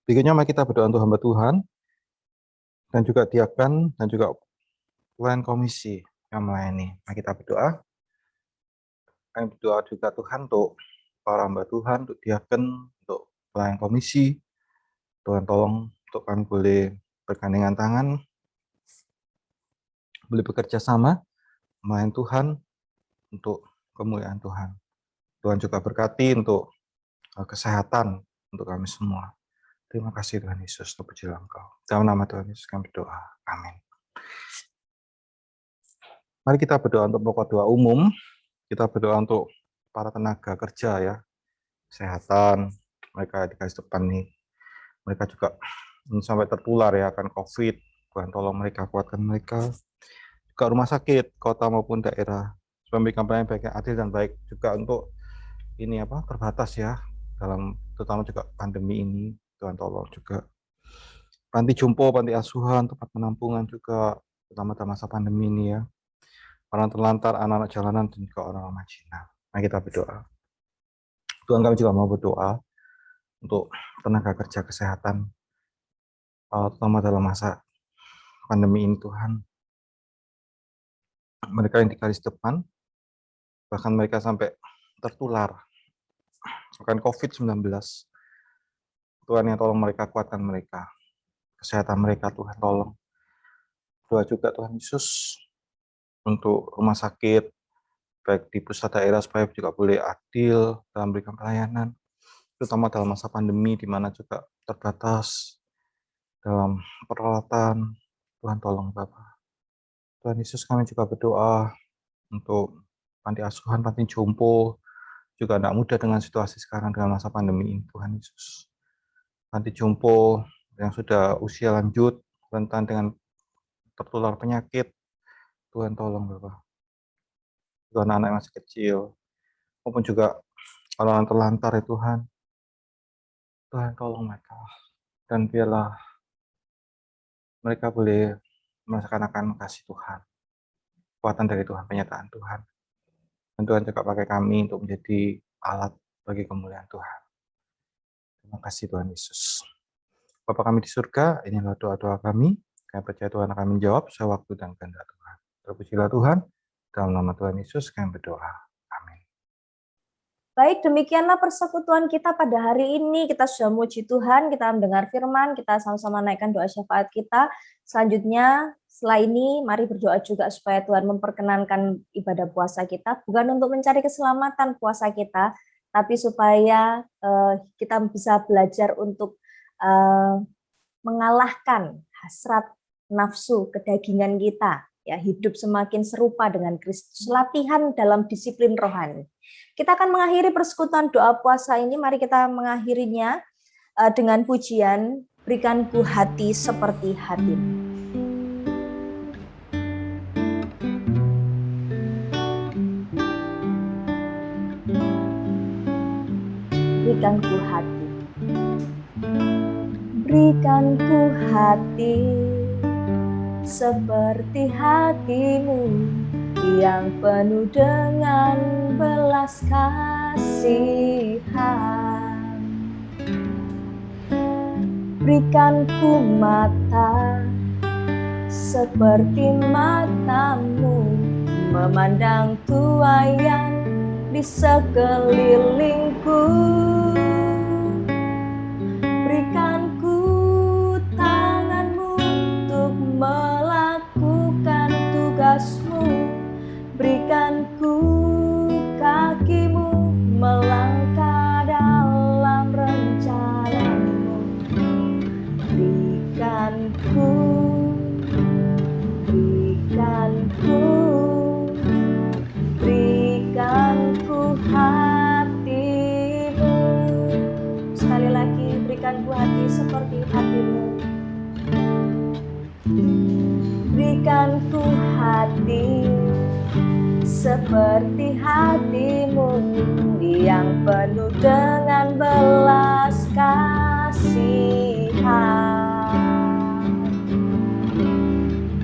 Berikutnya mari kita berdoa untuk hamba Tuhan, dan juga diakan, dan juga pelayan komisi yang melayani. Mari kita berdoa. Kami berdoa juga Tuhan untuk para hamba Tuhan, untuk diaken, untuk pelayan komisi. Tuhan tolong untuk kami boleh bergandengan tangan, boleh bekerja sama, melayani Tuhan untuk kemuliaan Tuhan. Tuhan juga berkati untuk kesehatan untuk kami semua. Terima kasih Tuhan Yesus, terpujilah Engkau. Dalam nama Tuhan Yesus kami berdoa. Amin. Mari kita berdoa untuk pokok doa umum. Kita berdoa untuk para tenaga kerja ya, kesehatan, mereka di garis depan nih. Mereka juga sampai tertular ya akan COVID. Tuhan tolong mereka, kuatkan mereka. Juga rumah sakit, kota maupun daerah, supaya memberikan pelayanan baik yang adil dan baik juga untuk ini terbatas ya, dalam terutama juga pandemi ini. Tuhan tolong juga panti jompo, panti asuhan, tempat penampungan juga, terutama dalam masa pandemi ini ya. Orang terlantar, anak-anak jalanan, dan juga orang-orang marginal. Mari kita berdoa. Tuhan, kami juga mau berdoa untuk tenaga kerja kesehatan, terutama dalam masa pandemi ini Tuhan. Mereka yang di garis depan, bahkan mereka sampai tertular akan COVID-19. Tuhan yang tolong mereka, kuatkan mereka. Kesehatan mereka Tuhan tolong. Doa juga Tuhan Yesus untuk rumah sakit, baik di pusat daerah, supaya juga boleh adil dalam memberikan pelayanan, terutama dalam masa pandemi di mana juga terbatas dalam peralatan. Tuhan tolong Bapak. Tuhan Yesus, kami juga berdoa untuk panti asuhan, panti jompo, juga tidak mudah dengan situasi sekarang dengan masa pandemi ini Tuhan Yesus. Panti jompo yang sudah usia lanjut, rentan dengan tertular penyakit, Tuhan tolong Bapak. Juga anak-anak yang masih kecil, maupun juga orang-orang terlantar ya Tuhan. Tuhan tolong mereka, dan biarlah mereka boleh merasakan akan kasih Tuhan, kekuatan dari Tuhan, penyataan Tuhan. Dan Tuhan juga pakai kami untuk menjadi alat bagi kemuliaan Tuhan. Terima kasih Tuhan Yesus. Bapa kami di surga, inilah doa-doa kami. Kami percaya Tuhan akan menjawab sesuai waktu dan kehendak Tuhan. Terpujilah Tuhan. Dalam nama Tuhan Yesus kami berdoa. Amin. Baik, demikianlah persekutuan kita pada hari ini. Kita sudah memuji Tuhan, kita mendengar firman, kita sama-sama naikkan doa syafaat kita. Selanjutnya, setelah ini, mari berdoa juga supaya Tuhan memperkenankan ibadah puasa kita, bukan untuk mencari keselamatan puasa kita, tapi supaya kita bisa belajar untuk mengalahkan hasrat nafsu kedagingan kita, ya, hidup semakin serupa dengan Kristus, latihan dalam disiplin rohani. Kita akan mengakhiri persekutuan doa puasa ini. Mari kita mengakhirinya dengan pujian Berikan Ku Hati Seperti Hatimu. Berikan ku hati, berikan ku hati seperti hatimu, yang penuh dengan belas kasihan. Berikan ku mata seperti matamu, memandang tuaian di sekelilingku. Berikan ku tanganmu untuk melakukan tugasmu. Berikan ku kakimu melangkah dalam rencanamu. Berikan ku hatimu. Sekali lagi, berikan ku hati seperti hatimu. Berikan ku hati seperti hatimu yang penuh dengan belas kasihan.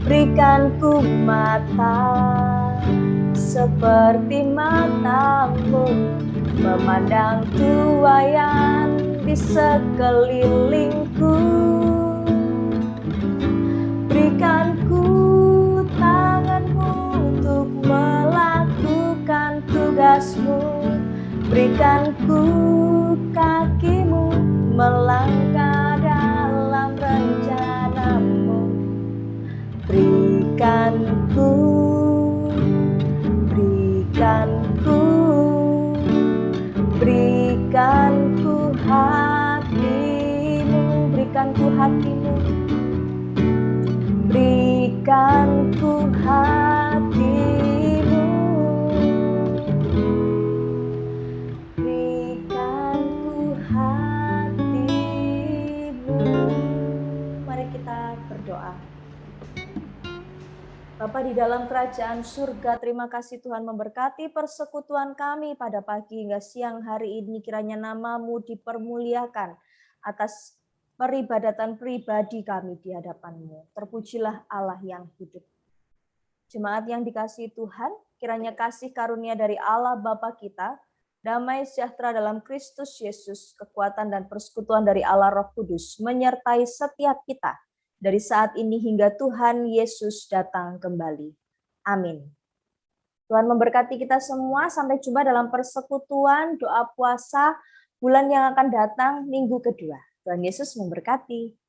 Berikan ku mata seperti matamu, memandang tuaian di sekelilingku. Berikan ku tanganmu untuk melakukan tugasmu. Berikan ku kakimu melangkah dalam rencanamu. Berikan ku hatimu. Berikan ku hatimu. Berikan ku hatimu. Berikan ku hatimu. Mari kita berdoa. Bapa di dalam kerajaan surga, terima kasih Tuhan memberkati persekutuan kami pada pagi hingga siang hari ini. Kiranya nama-Mu dipermuliakan atas peribadatan pribadi kami di hadapan-Mu. Terpujilah Allah yang hidup. Jemaat yang dikasihi Tuhan, kiranya kasih karunia dari Allah Bapa kita, damai sejahtera dalam Kristus Yesus, kekuatan dan persekutuan dari Allah Roh Kudus menyertai setiap kita dari saat ini hingga Tuhan Yesus datang kembali. Amin. Tuhan memberkati kita semua. Sampai jumpa dalam persekutuan doa puasa bulan yang akan datang minggu kedua. Tuhan Yesus memberkati.